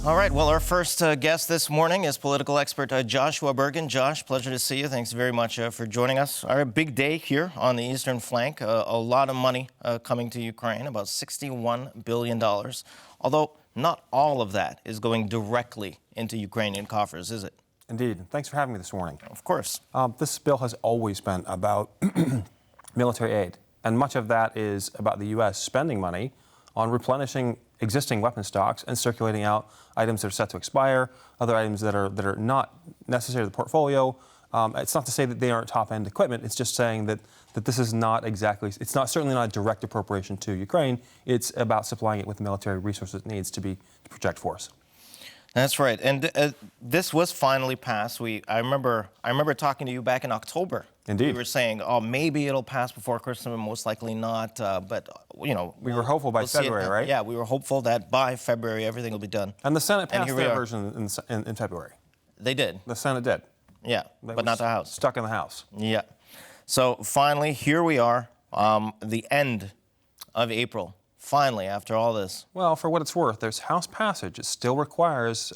All right, well, our first guest this morning is political expert Joshua Burgin. Josh, pleasure to see you. Thanks very much for joining us. Our big day here on the eastern flank. A lot of money coming to Ukraine, about $61 billion. Although not all of that is going directly into Ukrainian coffers, is it? Indeed. Thanks for having me this morning. Of course. This bill has always been about military aid, and much of that is about the U.S. spending money on replenishing existing weapon stocks and circulating out items that are set to expire, other items that are not necessary to the portfolio. It's not to say that they aren't top-end equipment. It's just saying that this is not exactly, it's not certainly not a direct appropriation to Ukraine. It's about supplying it with the military resources it needs to project force. That's right, and this was finally passed. I remember talking to you back in October. Indeed. You were saying, oh, maybe it'll pass before Christmas, most likely not. But you know, we were hopeful by February, right? Yeah, we were hopeful that by February everything will be done. And the Senate passed their version in February. They did. The Senate did. Yeah, but not the House. Stuck in the House. Yeah. So finally, here we are, the end of April. Finally, after all this. Well, for what it's worth, there's House passage. It still requires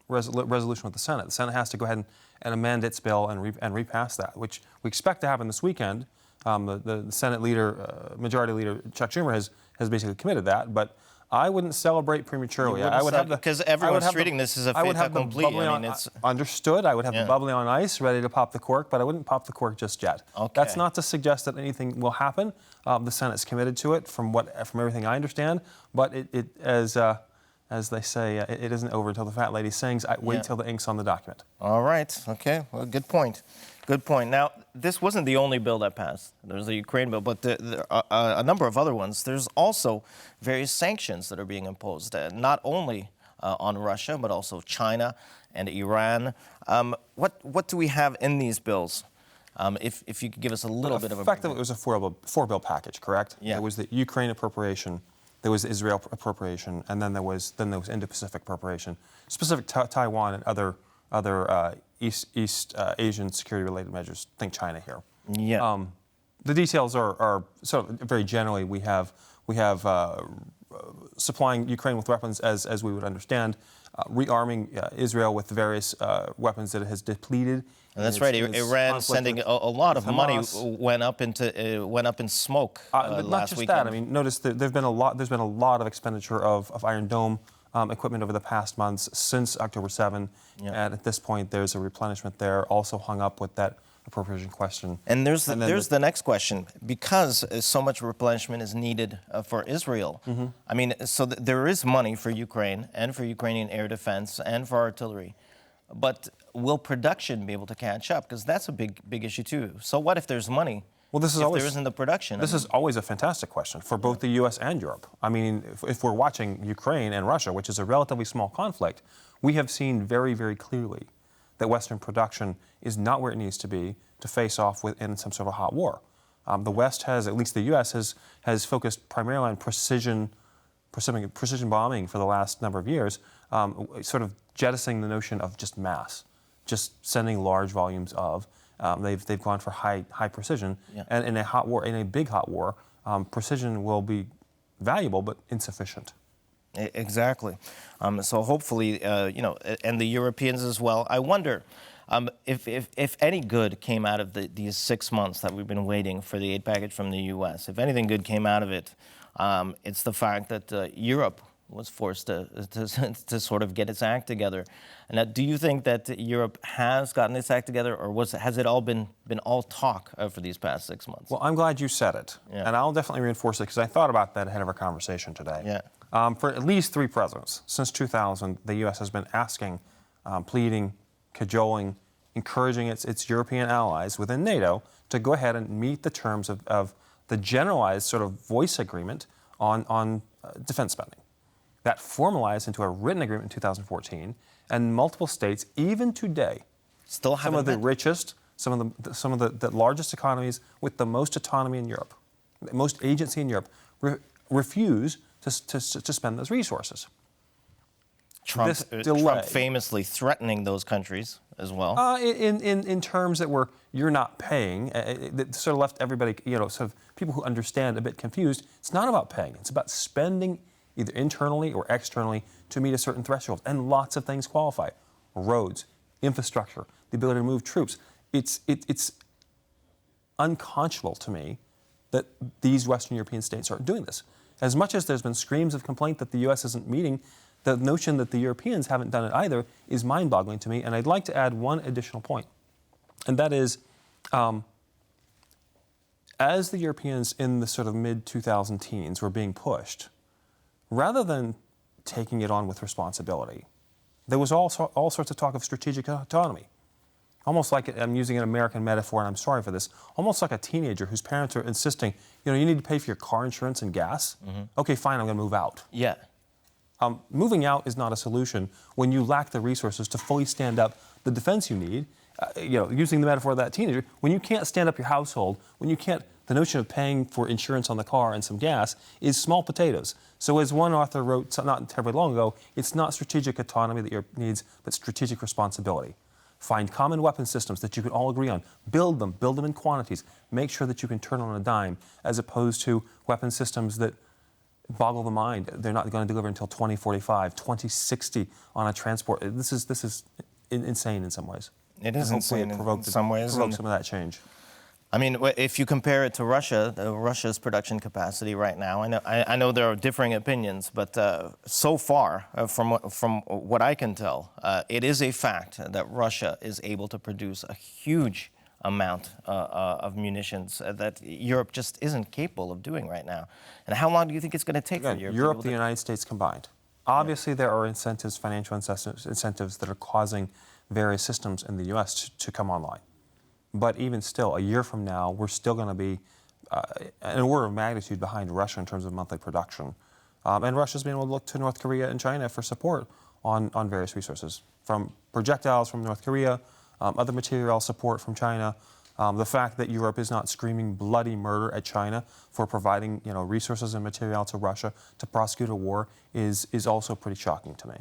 resolution with the Senate. The Senate has to go ahead and amend its bill and repass that, which we expect to happen this weekend. The Senate leader, Majority Leader Chuck Schumer has basically committed that, but I wouldn't celebrate prematurely. I would have because everyone's treating this as a fait accompli. I mean, it's understood. I would have the bubbly on ice, ready to pop the cork, but I wouldn't pop the cork just yet. Okay. That's not to suggest that anything will happen. The Senate's committed to it, from everything I understand. But as they say, it isn't over until the fat lady sings. Wait till the ink's on the document. All right. Okay. Well, good point. Good point. Now, this wasn't the only bill that passed. There's the Ukraine bill, but a number of other ones. There's also various sanctions that are being imposed, not only on Russia, but also China and Iran. What do we have in these bills? If you could give us a little bit of a... Effectively, it was a four-bill package, correct? Yeah. There was the Ukraine appropriation, there was the Israel appropriation, and then there was Indo-Pacific appropriation, specific to Taiwan and other East Asian security-related measures. Think China here. Yeah. The details are sort of very generally. We have supplying Ukraine with weapons as we would understand, rearming Israel with various weapons that it has depleted. And that's right. Iran sending a lot of money went up in smoke but not last just weekend. that. I mean, notice that there's been a lot of expenditure of Iron Dome equipment over the past months since October 7. Yeah. And at this point, there's a replenishment there, also hung up with that appropriation question. And there's the next question. Because so much replenishment is needed for Israel, I mean, so there is money for Ukraine and for Ukrainian air defense and for artillery. But will production be able to catch up? Because that's a big issue, too. So what if there's money? Well, this is if there isn't the production? This is always a fantastic question for both the U.S. and Europe. I mean, if we're watching Ukraine and Russia, which is a relatively small conflict, we have seen very, very clearly that Western production is not where it needs to be to face off in some sort of hot war. The West has, at least the U.S., has focused primarily on precision bombing for the last number of years, sort of jettisoning the notion of just mass, just sending large volumes of. They've gone for high precision, and in a big hot war, precision will be valuable but insufficient. Exactly. So hopefully, and the Europeans as well. I wonder if any good came out of these 6 months that we've been waiting for the aid package from the U.S. If anything good came out of it, it's the fact that Europe was forced to sort of get its act together. Now, do you think that Europe has gotten its act together, or has it all been all talk for these past 6 months? Well, I'm glad you said it, Yeah. and I'll definitely reinforce it because I thought about that ahead of our conversation today. Yeah. For at least 3 presidents since 2000, the U.S. has been asking, pleading, cajoling, encouraging its European allies within NATO to go ahead and meet the terms of the generalized sort of voice agreement on defense spending. That formalized into a written agreement in 2014, and multiple states, even today, still haven't. Some of the richest, some of the largest economies with the most autonomy in Europe, the most agency in Europe, refuse to spend those resources. Trump famously threatening those countries as well. In terms that you're not paying, that sort of left everybody, sort of people who understand a bit confused. It's not about paying. It's about spending either internally or externally, to meet a certain threshold. And lots of things qualify. Roads, infrastructure, the ability to move troops. It's unconscionable to me that these Western European states aren't doing this. As much as there's been screams of complaint that the U.S. isn't meeting, the notion that the Europeans haven't done it either is mind-boggling to me. And I'd like to add one additional point, and that is, as the Europeans in the sort of mid-2000 teens were being pushed, rather than taking it on with responsibility, there was all sorts of talk of strategic autonomy. Almost like, I'm using an American metaphor, and I'm sorry for this, almost like a teenager whose parents are insisting, you know, you need to pay for your car insurance and gas. Okay, fine, I'm going to move out. Yeah. Moving out is not a solution when you lack the resources to fully stand up the defense you need. Using the metaphor of that teenager, when you can't stand up your household, when you can't, the notion of paying for insurance on the car and some gas is small potatoes. So as one author wrote not terribly long ago, it's not strategic autonomy that Europe needs, but strategic responsibility. Find common weapon systems that you can all agree on. Build them in quantities. Make sure that you can turn on a dime, as opposed to weapon systems that boggle the mind. They're not going to deliver until 2045, 2060 on a transport. This is insane in some ways. It is insane in some ways. Provoke some of that change. I mean, if you compare it to Russia, Russia's production capacity right now, I know there are differing opinions, but so far, from what I can tell, it is a fact that Russia is able to produce a huge amount of munitions that Europe just isn't capable of doing right now. And how long do you think it's going to take for Europe? Europe and the United States combined. Obviously, there are incentives, financial incentives that are causing various systems in the U.S. to come online. But even still, a year from now, we're still going to be an order of magnitude behind Russia in terms of monthly production. And Russia's been able to look to North Korea and China for support on various resources, from projectiles from North Korea, other material support from China. The fact that Europe is not screaming bloody murder at China for providing resources and material to Russia to prosecute a war is also pretty shocking to me.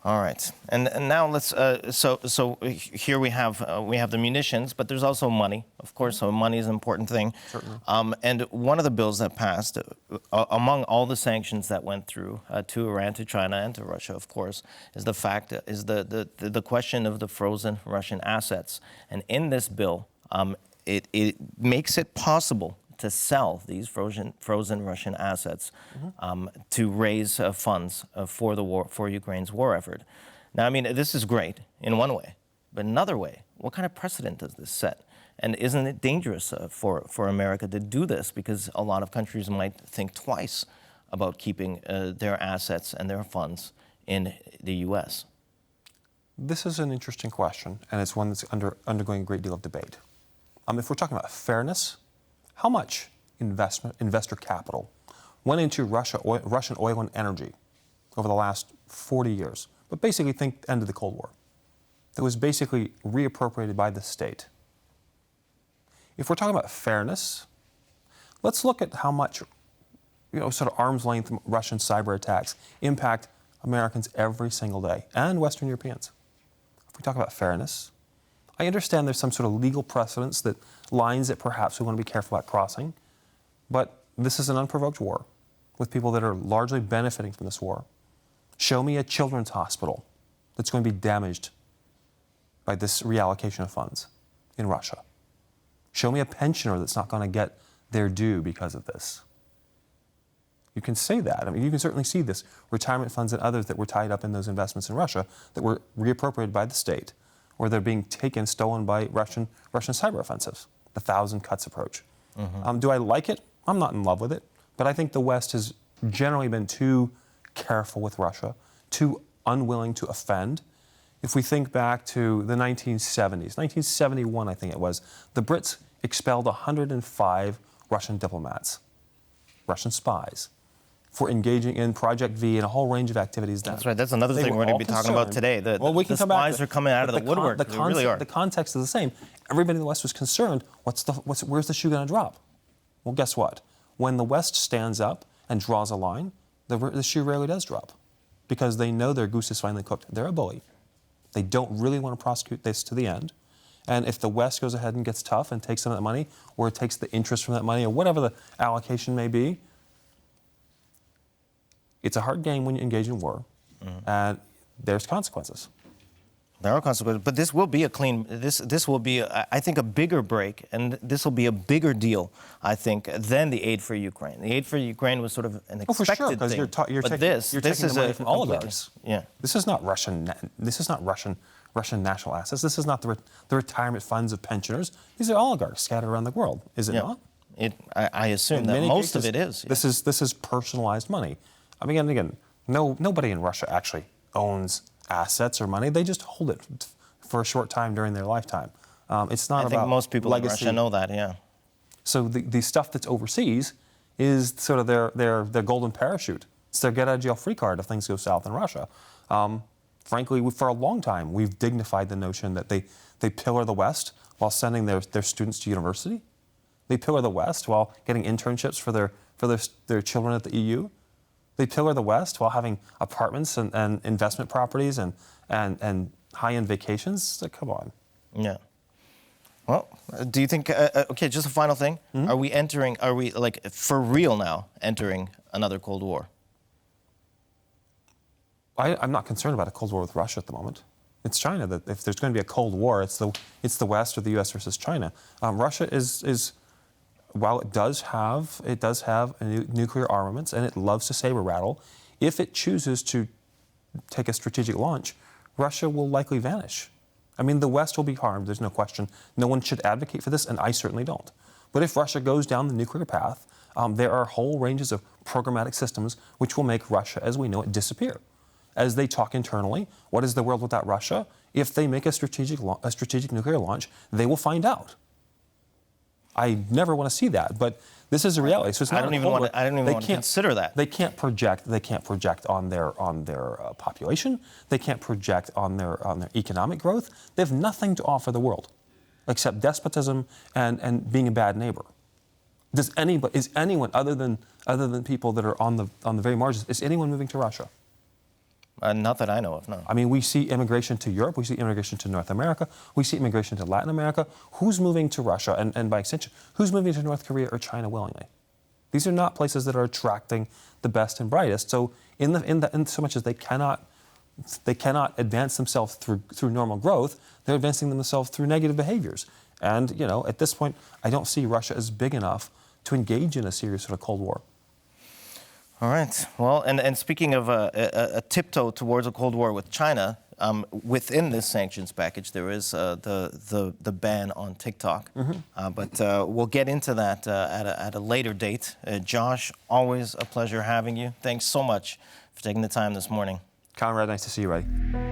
All right, and now let's. So here we have the munitions, but there's also money, of course. So money is an important thing. Certainly. And one of the bills that passed, among all the sanctions that went through to Iran, to China, and to Russia, of course, is the question of the frozen Russian assets. And in this bill, it makes it possible to sell these frozen Russian assets to raise funds for the war, for Ukraine's war effort. Now, I mean, this is great in one way, but another way, what kind of precedent does this set? And isn't it dangerous for America to do this? Because a lot of countries might think twice about keeping their assets and their funds in the U.S. This is an interesting question, and it's one that's undergoing a great deal of debate. If we're talking about fairness, how much investor capital went into Russian oil and energy over the last 40 years? But basically, think end of the Cold War. That was basically reappropriated by the state. If we're talking about fairness, let's look at how much, sort of arm's length Russian cyber attacks impact Americans every single day, and Western Europeans. If we talk about fairness, I understand there's some sort of legal precedents, that lines that perhaps we want to be careful about crossing, but this is an unprovoked war with people that are largely benefiting from this war. Show me a children's hospital that's going to be damaged by this reallocation of funds in Russia. Show me a pensioner that's not going to get their due because of this. You can say that. I mean, you can certainly see this. Retirement funds and others that were tied up in those investments in Russia that were reappropriated by the state, or they're being stolen by Russian cyber offensives, the thousand cuts approach. Do I like it? I'm not in love with it, but I think the West has generally been too careful with Russia, too unwilling to offend. If we think back to the 1970s, 1971 I think it was, the Brits expelled 105 Russian diplomats, Russian spies, for engaging in Project V and a whole range of activities. That's right. That's another thing we're going to be talking about today. The spies are coming out of the woodwork. They really are. The context is the same. Everybody in the West was concerned, where's the shoe going to drop? Well, guess what? When the West stands up and draws a line, the shoe rarely does drop, because they know their goose is finally cooked. They're a bully. They don't really want to prosecute this to the end. And if the West goes ahead and gets tough and takes some of that money, or it takes the interest from that money, or whatever the allocation may be, It's a hard game when you engage in war, and there's consequences. There are consequences, but this will be a clean. This will be, I think, a bigger break, and this will be a bigger deal, I think, than the aid for Ukraine. The aid for Ukraine was sort of an expected for sure, because thing. you're but taking the money from oligarchs. Yeah. This is not Russian. This is not Russian national assets. This is not the retirement funds of pensioners. These are oligarchs scattered around the world. Is it not? I assume In that many most cases, of it is. This is personalized money. I mean, again, nobody in Russia actually owns assets or money. They just hold it for a short time during their lifetime. It's not about I think most people legacy. in Russia know that, yeah. So the stuff that's overseas is sort of their golden parachute. It's their get-out-of-jail-free card if things go south in Russia. Frankly, for a long time, we've dignified the notion that they pillar the West while sending their students to university. They pillar the West while getting internships for their children at the EU. They pillar the West while having apartments and investment properties and high-end vacations. So, come on. Yeah. Well, do you think, okay, just a final thing. Are we like for real now entering another Cold War? I'm not concerned about a Cold War with Russia at the moment. It's China that if there's going to be a Cold War, it's the West or the U.S. versus China. Russia is while it does have nuclear armaments and it loves to saber rattle, if it chooses to take a strategic launch, Russia will likely vanish. I mean, the West will be harmed, there's no question. No one should advocate for this, and I certainly don't. But if Russia goes down the nuclear path, there are whole ranges of programmatic systems which will make Russia, as we know it, disappear. As they talk internally, what is the world without Russia? If they make a strategic nuclear launch, they will find out. I never want to see that, but this is a reality. So it's not I don't even want to consider that. They can't project. They can't project on their population. They can't project on their economic growth. They have nothing to offer the world, except despotism and being a bad neighbor. Is anyone other than people that are on the very margins? Is anyone moving to Russia? Not that I know of, no. I mean, we see immigration to Europe, we see immigration to North America, we see immigration to Latin America. Who's moving to Russia? And by extension, who's moving to North Korea or China willingly? These are not places that are attracting the best and brightest. So in so much as they cannot advance themselves through normal growth, they're advancing themselves through negative behaviors. And, at this point, I don't see Russia as big enough to engage in a serious sort of Cold War. All right. Well, and speaking of a tiptoe towards a Cold War with China, within this sanctions package, there is the ban on TikTok. But we'll get into that at a later date. Josh, always a pleasure having you. Thanks so much for taking the time this morning. Conrad, nice to see you, buddy.